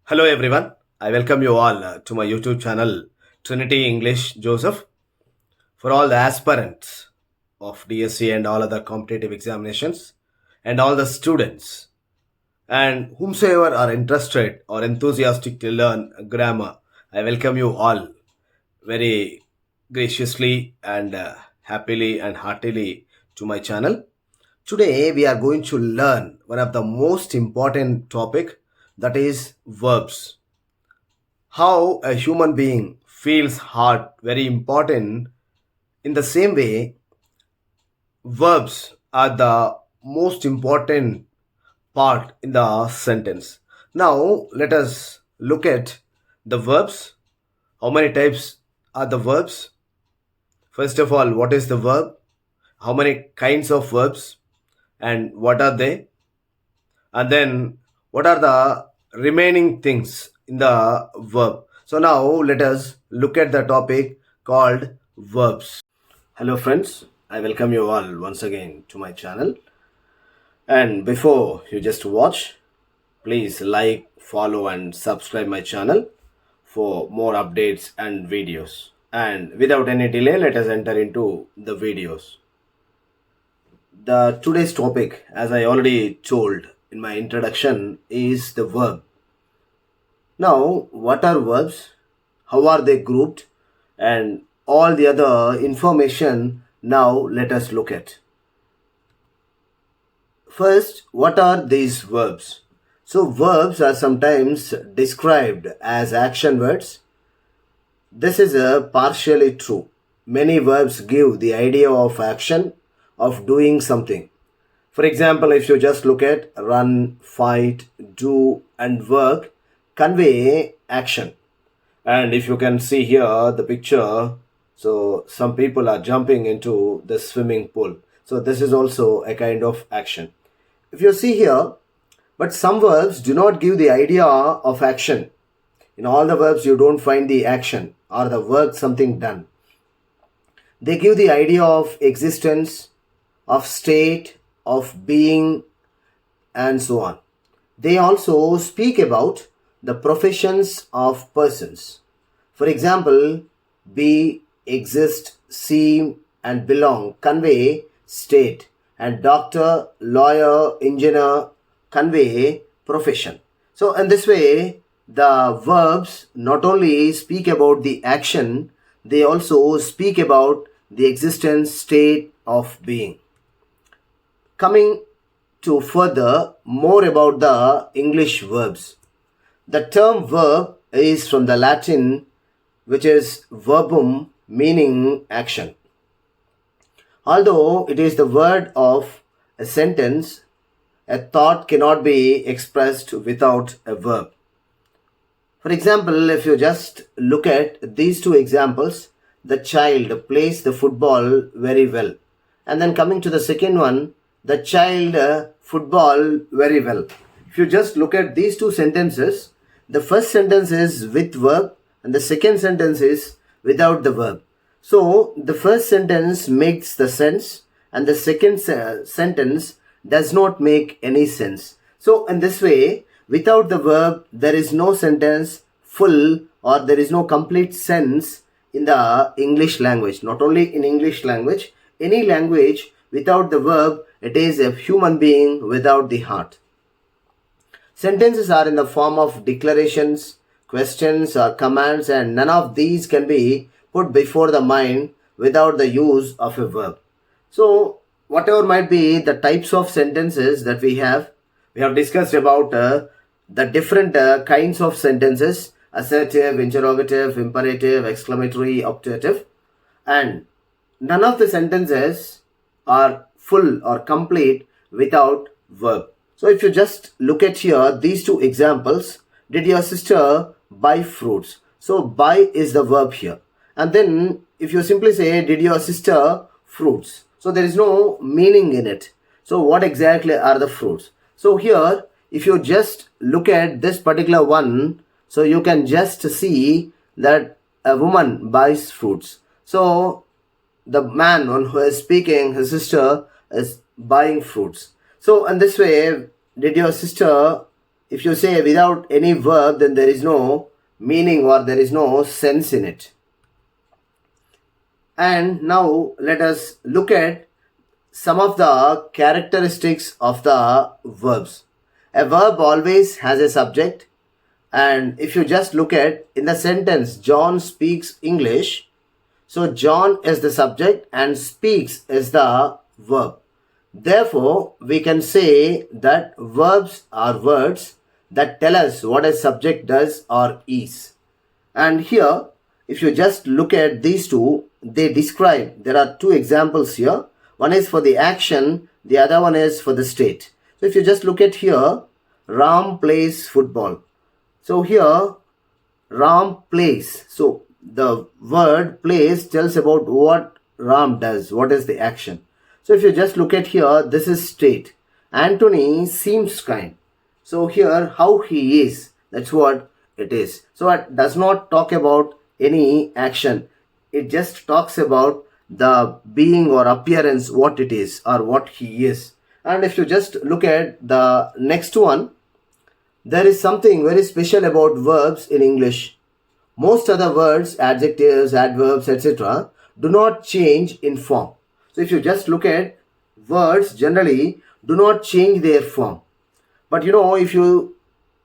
Hello everyone. I welcome you all to my YouTube channel Trinity English Joseph. For all the aspirants of DSC and all other competitive examinations and all the students and whomsoever are interested or enthusiastic to learn grammar, I welcome you all very graciously and happily and heartily to my channel. Today we are going to learn one of the most important topic, that is verbs. How a human being feels hard, very important. In the same way, verbs are the most important part in the sentence. Now let us look at the verbs. How many types are the verbs? First of all, what is the verb? How many kinds of verbs and what are they? And then what are the remaining things in the verb? So now let us look at the topic called verbs. Hello friends, I welcome you all once again to my channel. And before you just watch, please like, follow and subscribe my channel for more updates and videos. And without any delay, let us enter into the videos. The today's topic, as I already told in my introduction, is the verb. Now, what are verbs? How are they grouped? And all the other information now let us look at. First, what are these verbs? So, verbs are sometimes described as action words. This is partially true. Many verbs give the idea of action, of doing something. For example, if you just look at run, fight, do and work, convey action. And if you can see here the picture, so some people are jumping into the swimming pool. So this is also a kind of action. If you see here, but some verbs do not give the idea of action. In all the verbs you don't find the action or the work, something done. They give the idea of existence, of state, of being and so on. They also speak about the professions of persons. For example, be, exist, seem and belong convey state, and doctor, lawyer, engineer convey profession. So in this way, the verbs not only speak about the action, they also speak about the existence, state of being. Coming to further more about the English verbs. The term verb is from the Latin, which is verbum, meaning action. Although it is the word of a sentence, a thought cannot be expressed without a verb. For example, if you just look at these two examples, the child plays the football very well. And then coming to the second one, the child football very well. If you just look at these two sentences, the first sentence is with verb and the second sentence is without the verb. So the first sentence makes the sense and the second sentence does not make any sense. So in this way, without the verb, there is no sentence full or there is no complete sense in the English language. Not only in English language, any language without the verb, it is a human being without the heart. Sentences are in the form of declarations, questions or commands, and none of these can be put before the mind without the use of a verb. So whatever might be the types of sentences that we have discussed about the different kinds of sentences: assertive, interrogative, imperative, exclamatory, optative, and none of the sentences are full or complete without verb. So if you just look at here these two examples, did your sister buy fruits? So buy is the verb here. And then if you simply say did your sister fruits, so there is no meaning in it. So what exactly are the fruits? So here if you just look at this particular one, so you can just see that a woman buys fruits. So the man who is speaking, his sister is buying fruits. So in this way, did your sister if you say without any verb, then there is no meaning or there is no sense in it. And now let us look at some of the characteristics of the verbs. A verb always has a subject, and if you just look at in the sentence, John speaks English, so John is the subject and speaks is the verb. Therefore, we can say that verbs are words that tell us what a subject does or is. And here, if you just look at these two, they describe, there are two examples here. One is for the action, the other one is for the state. So if you just look at here, Ram plays football. So here, Ram plays. So the word plays tells about what Ram does, what is the action. So if you just look at here, this is state. Anthony seems kind. So here, how he is, that's what it is. So it does not talk about any action. It just talks about the being or appearance, what it is or what he is. And if you just look at the next one, there is something very special about verbs in English. Most other words, adjectives, adverbs, etc., do not change in form. So if you just look at words, generally do not change their form. But if you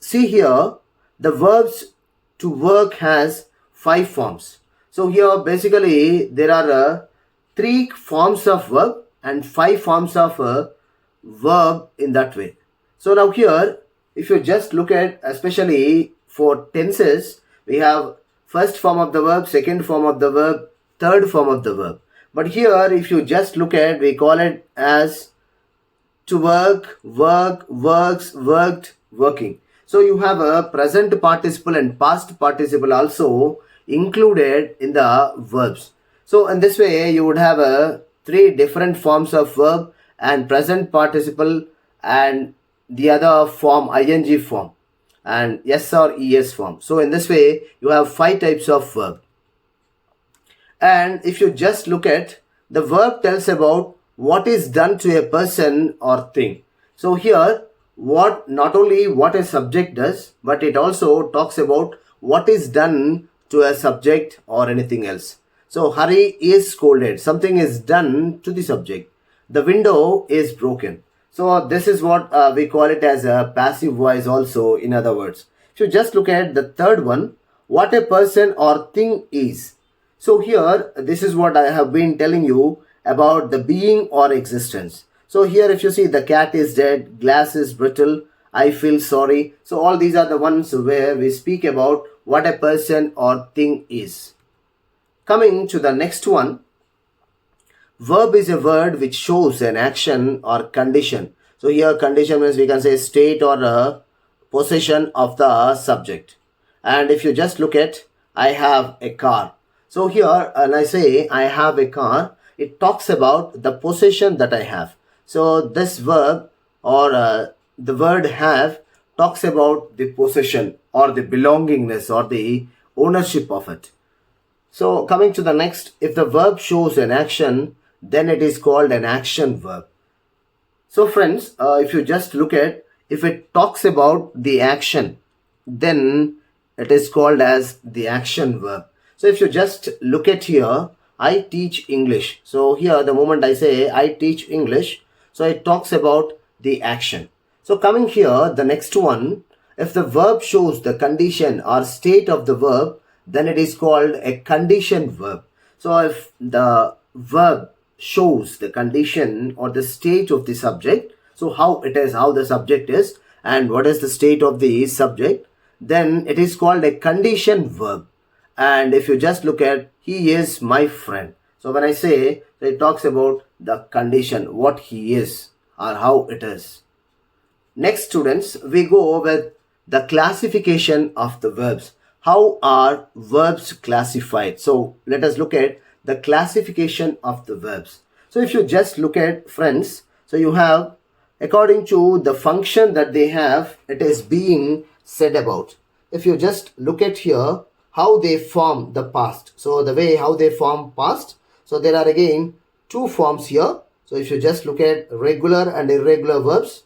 see here, the verbs to work has 5 forms. So here basically there are 3 forms of verb and 5 forms of verb in that way. So now here, if you just look at, especially for tenses, we have first form of the verb, second form of the verb, third form of the verb. But here, if you just look at, we call it as to work, work, works, worked, working. So you have a present participle and past participle also included in the verbs. So in this way, you would have 3 different forms of verb and present participle and the other form, ing form, and yes or es form. So in this way, you have 5 types of verb. And if you just look at, the verb tells about what is done to a person or thing. So here, not only what a subject does, but it also talks about what is done to a subject or anything else. So Hari is scolded. Something is done to the subject. The window is broken. So this is what we call it as a passive voice also, in other words. If you just look at the third one, what a person or thing is. So here, this is what I have been telling you about the being or existence. So here if you see, the cat is dead, glass is brittle, I feel sorry. So all these are the ones where we speak about what a person or thing is. Coming to the next one, verb is a word which shows an action or condition. So here condition means we can say state or a possession of the subject. And if you just look at, I have a car. So here when I say I have a car, it talks about the possession that I have. So this verb or the word have talks about the possession or the belongingness or the ownership of it. So coming to the next, if the verb shows an action, then it is called an action verb. So friends, if you just look at, if it talks about the action, then it is called as the action verb. So if you just look at here, I teach English. So here the moment I say I teach English, so it talks about the action. So coming here, the next one, if the verb shows the condition or state of the verb, then it is called a condition verb. So if the verb shows the condition or the state of the subject, so how it is, how the subject is and what is the state of the subject, then it is called a condition verb. And if you just look at, he is my friend. So when I say, it talks about the condition, what he is or how it is. Next students, we go with the classification of the verbs. How are verbs classified? So let us look at the classification of the verbs. So if you just look at, friends, so you have, according to the function that they have, it is being said about. If you just look at here, how they form the past. So the way how they form past. So there are again 2 forms here. So if you just look at regular and irregular verbs,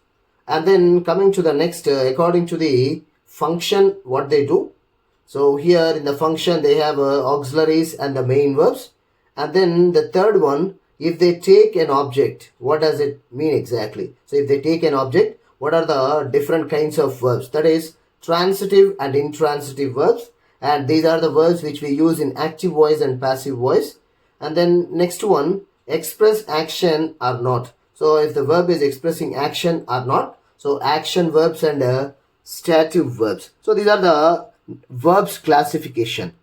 And then coming to the next, according to the function, what they do. So here in the function, they have auxiliaries and the main verbs. And then the third one, if they take an object, what does it mean exactly? So if they take an object, what are the different kinds of verbs? That is transitive and intransitive verbs. And these are the verbs which we use in active voice and passive voice. And then next one, express action or not. So if the verb is expressing action or not, so action verbs and stative verbs. So these are the verbs classification.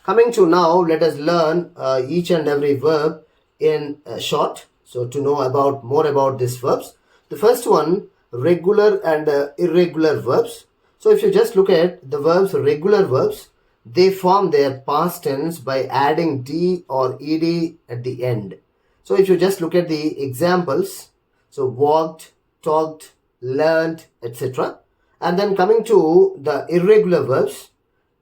Coming to now, let us learn each and every verb in short. So to know about more about these verbs. The first one, regular and irregular verbs. So if you just look at the verbs, regular verbs, they form their past tense by adding d or ed at the end. So if you just look at the examples, so walked, talked, learned, etc. And then coming to the irregular verbs,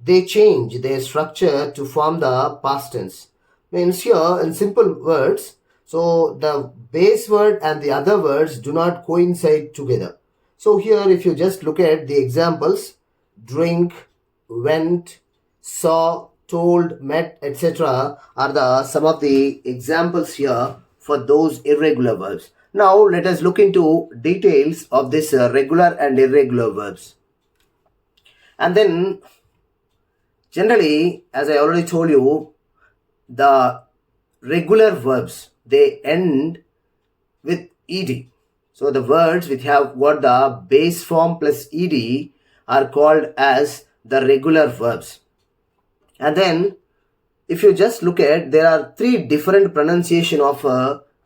they change their structure to form the past tense. Means here in simple words, so the base word and the other words do not coincide together. So here if you just look at the examples, drink, went, saw, told, met, etc. are the some of the examples here for those irregular verbs. Now let us look into details of this regular and irregular verbs. And then generally, as I already told you, the regular verbs, they end with ed. So the words which have got the base form plus ed are called as the regular verbs. And then if you just look at, there are three different pronunciation of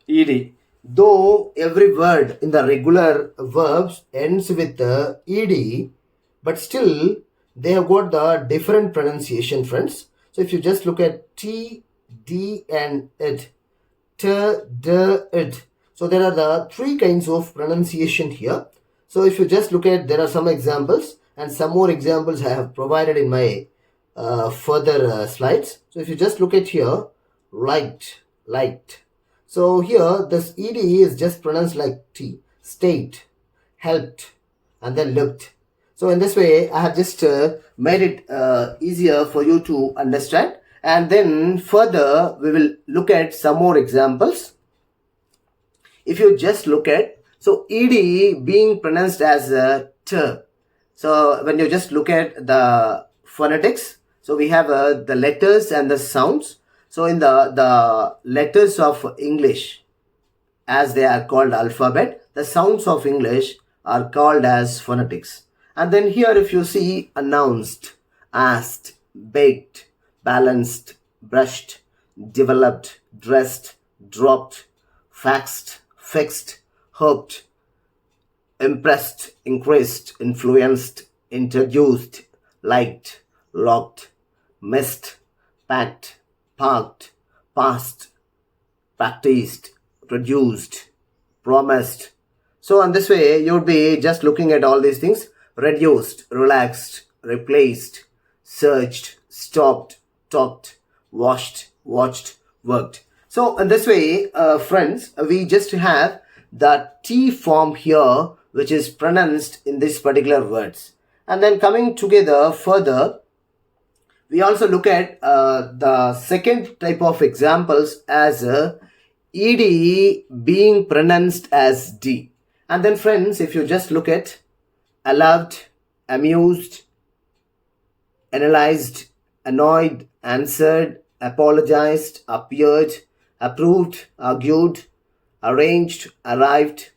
ed. Though every word in the regular verbs ends with ed, but still they have got the different pronunciation, friends. So if you just look at t, d and it, t, d, it. So there are the three kinds of pronunciation here. So if you just look at, there are some examples and some more examples I have provided in my further slides. So if you just look at here, liked, liked. So here this ed is just pronounced like t, state, helped, and then looked. So in this way, I have just made it easier for you to understand. And then further, we will look at some more examples. If you just look at, so ed being pronounced as t. So when you just look at the phonetics, so we have the letters and the sounds. So in the letters of English, as they are called alphabet, the sounds of English are called as phonetics. And then here if you see announced, asked, baked, balanced, brushed, developed, dressed, dropped, faxed, fixed, hoped, impressed, increased, influenced, introduced, liked, locked, missed, packed, parked, passed, practiced, produced, promised. So in this way, you'll be just looking at all these things. Reduced, relaxed, replaced, searched, stopped, talked, washed, watched, worked. So in this way, friends, we just have the T form here, which is pronounced in these particular words. And then coming together further, we also look at the second type of examples as ed being pronounced as d. And then friends, if you just look at allowed, amused, analyzed, annoyed, answered, apologized, appeared, approved, argued, arranged, arrived,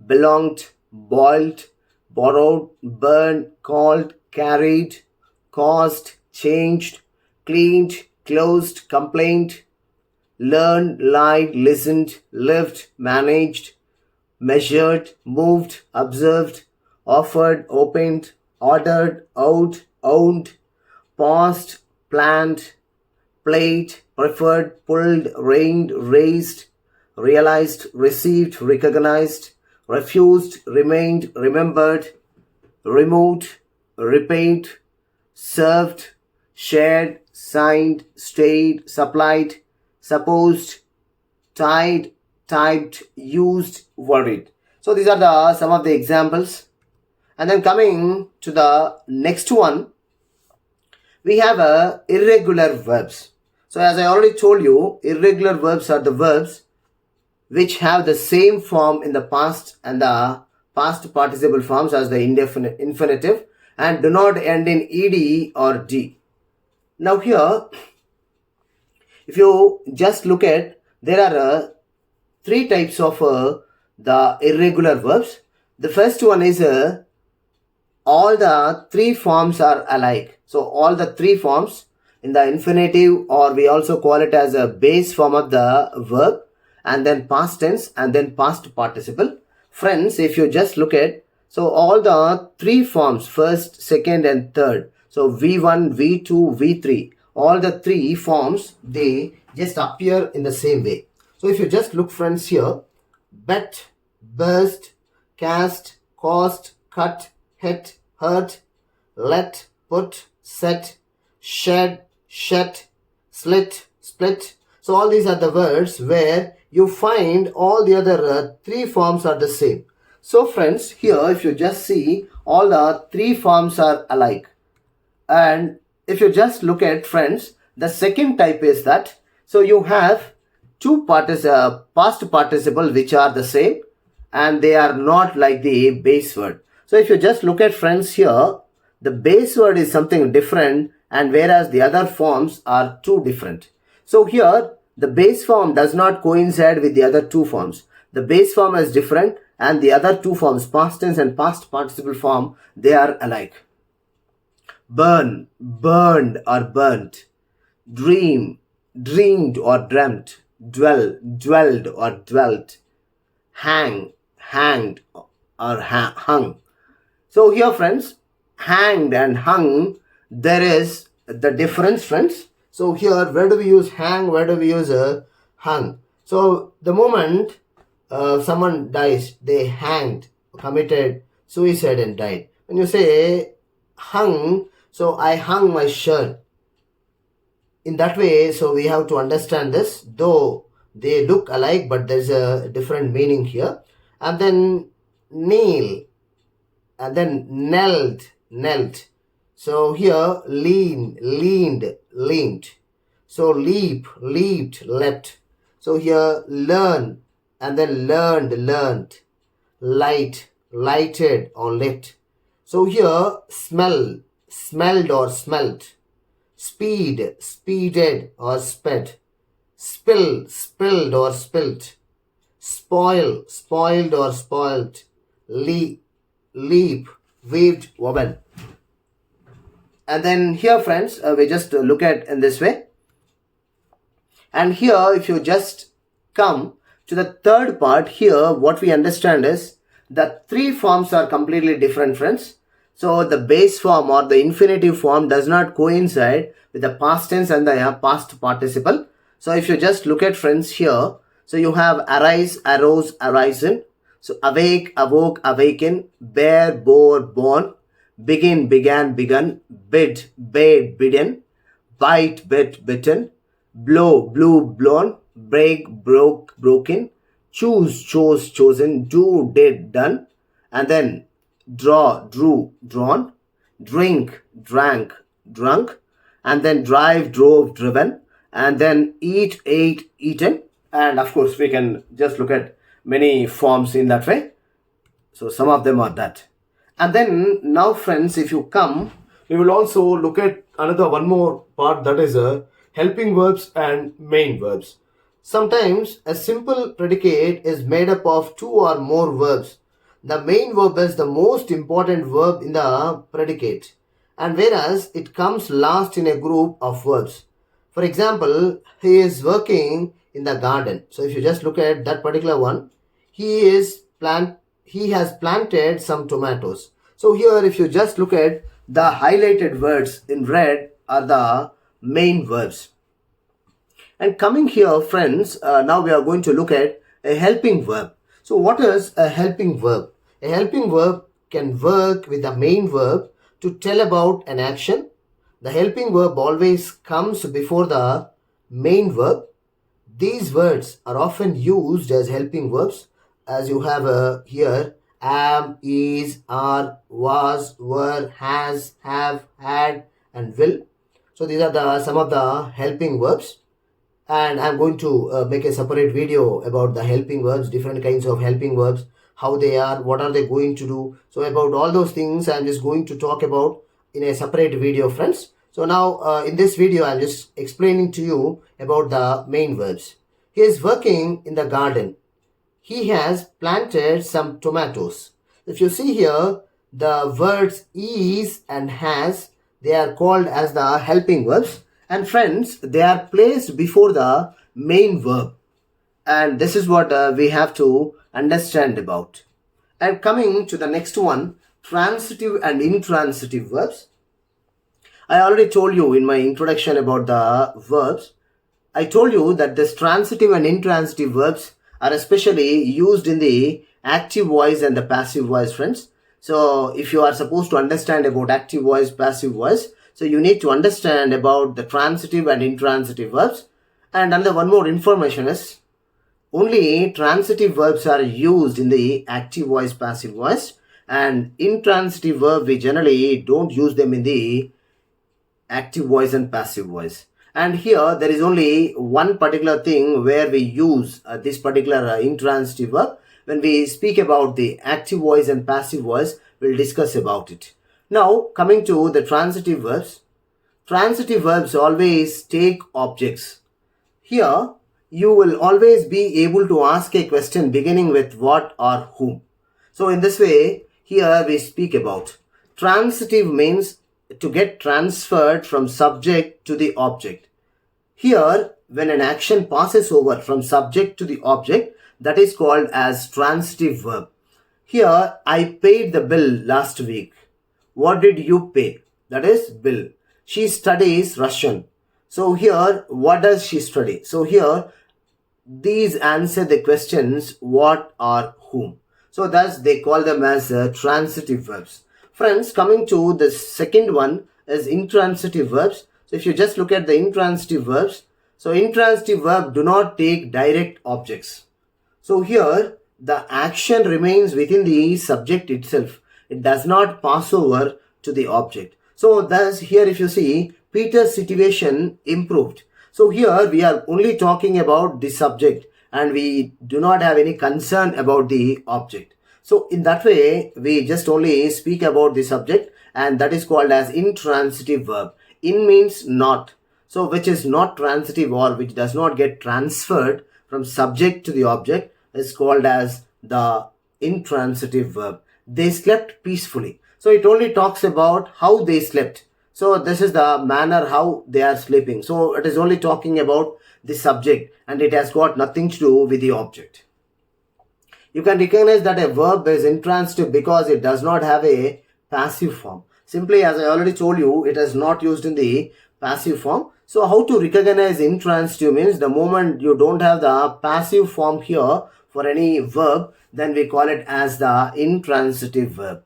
belonged, boiled, borrowed, burned, called, carried, caused, changed, cleaned, closed, complained, learned, lied, listened, lived, managed, measured, moved, observed, offered, opened, ordered, owed, owned, paused, planned, played, preferred, pulled, reigned, raised, realized, received, recognized, refused, remained, remembered, removed, repaid, served, shared, signed, stayed, supplied, supposed, tied, typed, used, worried. So these are the some of the examples. And then coming to the next one, we have irregular verbs. So as I already told you, irregular verbs are the verbs which have the same form in the past and the past participle forms as the indefinite infinitive and do not end in ed or d. Now here, if you just look at, there are three types of the irregular verbs. The first one is all the three forms are alike. So all the three forms in the infinitive, or we also call it as a base form of the verb, and then past tense, and then past participle. Friends, if you just look at, so all the three forms, first, second and third, so V1, V2, V3, all the three forms, they just appear in the same way. So if you just look, friends, here, bet, burst, cast, cost, cut, hit, hurt, let, put, set, shed, shed, slit, split. So all these are the words where you find all the other three forms are the same. So friends, here if you just see, all the three forms are alike. And if you just look at, friends, the second type is that, so you have two past participle which are the same and they are not like the base word. So if you just look at, friends, here, the base word is something different, and whereas the other forms are two different. So here, the base form does not coincide with the other two forms. The base form is different and the other two forms, past tense and past participle form, they are alike. Burn, burned or burnt. Dream, dreamed or dreamt. Dwell, dwelled or dwelt. Hang, hanged or hung. So here, friends, hanged and hung, there is the difference, friends. So here, where do we use hang, where do we use hung? So the moment someone dies, they hanged, committed suicide and died. When you say hung, so I hung my shirt. In that way, so we have to understand this, though they look alike, but there's a different meaning here. And then kneel, and then knelt. So here, lean, leaned, leaned. So leap, leaped, leapt. So here, learn, and then learned. Light, lighted or lit. So here, smell, smelled or smelt. Speed, speeded or sped. Spill, spilled or spilt. Spoil, spoiled or spoilt. Leap, weaved, woven. And then here, friends, we just look at in this way. And here, if you just come to the third part, here what we understand is the three forms are completely different, friends. So the base form or the infinitive form does not coincide with the past tense and the past participle. So if you just look at, friends, here, so you have arise, arose, arisen. So awake, awoke, awaken, bear, bore, born, begin, began, begun, bid, bade, bidden, bite, bit, bitten, blow, blew, blown, break, broke, broken, choose, chose, chosen, do, did, done, and then draw, drew, drawn, drink, drank, drunk, and then drive, drove, driven, and then eat, ate, eaten. And of course, we can just look at many forms in that way. So some of them are that. And then now, friends, if you come, we will also look at one more part, that is helping verbs and main verbs. Sometimes a simple predicate is made up of two or more verbs. The main verb is the most important verb in the predicate, and whereas it comes last in a group of verbs. For example, he is working in the garden. So if you just look at that particular one, he has planted some tomatoes. So here, if you just look at the highlighted words in red are the main verbs. And coming here, friends, now we are going to look at a helping verb. So what is a helping verb? A helping verb can work with the main verb to tell about an action. The helping verb always comes before the main verb. These words are often used as helping verbs as you have here, am, is, are, was, were, has, have, had, and will. So these are the some of the helping verbs, and I'm going to make a separate video about the helping verbs, different kinds of helping verbs, how they are, what are they going to do. So about all those things I'm just going to talk about in a separate video, friends. So now in this video I'm just explaining to you about the main verbs. He is working in the garden. He has planted some tomatoes. If you see here, the words is and has, they are called as the helping verbs. And friends, they are placed before the main verb. And this is what we have to understand about. And coming to the next one, transitive and intransitive verbs. I already told you in my introduction about the verbs. I told you that this transitive and intransitive verbs are especially used in the active voice and the passive voice, friends. So if you are supposed to understand about active voice, passive voice, so you need to understand about the transitive and intransitive verbs. And another one more information is only transitive verbs are used in the active voice, passive voice, and intransitive verb we generally don't use them in the active voice and passive voice. And here there is only one particular thing where we use this particular intransitive verb. When we speak about the active voice and passive voice, we'll discuss about it. Now coming to the transitive verbs. Transitive verbs always take objects. Here you will always be able to ask a question beginning with what or whom. So in this way, here we speak about transitive means to get transferred from subject to the object. Here, when an action passes over from subject to the object, that is called as transitive verb. Here, I paid the bill last week. What did you pay? That is bill. She studies Russian. So here, what does she study? So here, these answer the questions what or whom. So thus they call them as transitive verbs. Friends, coming to the second one is intransitive verbs. So if you just look at the intransitive verbs, so intransitive verb do not take direct objects. So here the action remains within the subject itself. It does not pass over to the object. So thus here if you see, Peter's situation improved. So here we are only talking about the subject and we do not have any concern about the object. So in that way, we just only speak about the subject and that is called as intransitive verb. In means not. So which is not transitive or which does not get transferred from subject to the object is called as the intransitive verb. They slept peacefully. So it only talks about how they slept. So this is the manner how they are sleeping. So it is only talking about the subject and it has got nothing to do with the object. You can recognize that a verb is intransitive because it does not have a passive form. Simply, as I already told you, it is not used in the passive form. So how to recognize intransitive means the moment you don't have the passive form here for any verb, then we call it as the intransitive verb.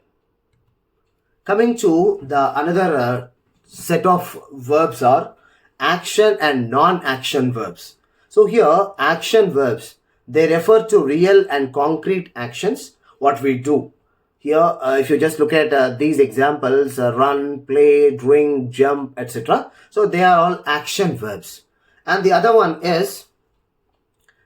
Coming to the another set of verbs are action and non-action verbs. So here action verbs, they refer to real and concrete actions, what we do. Here if you just look at these examples, run, play, drink, jump, etc. So they are all action verbs. And the other one is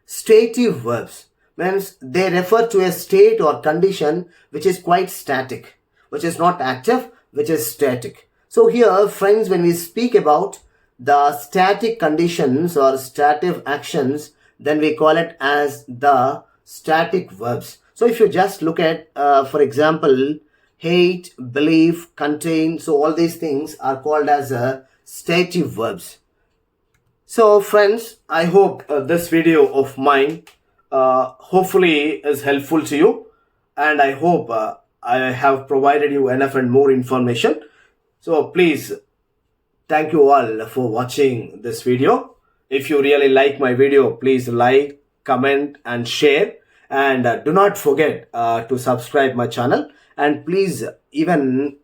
stative verbs, means they refer to a state or condition which is quite static, which is not active, which is static. So here, friends, when we speak about the static conditions or stative actions, then we call it as the static verbs. So if you just look at, for example, hate, believe, contain, so all these things are called as stative verbs. So friends, I hope this video of mine hopefully is helpful to you, and I hope I have provided you enough and more information. So please, thank you all for watching this video. If you really like my video, please like, comment and share, and do not forget to subscribe my channel, and please even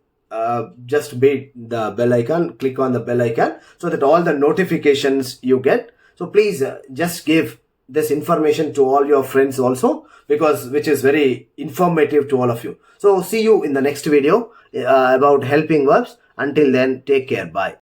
just beat the bell icon, click on the bell icon so that all the notifications you get. So please just give this information to all your friends also, because which is very informative to all of you. So see you in the next video about helping verbs. Until then, take care. Bye.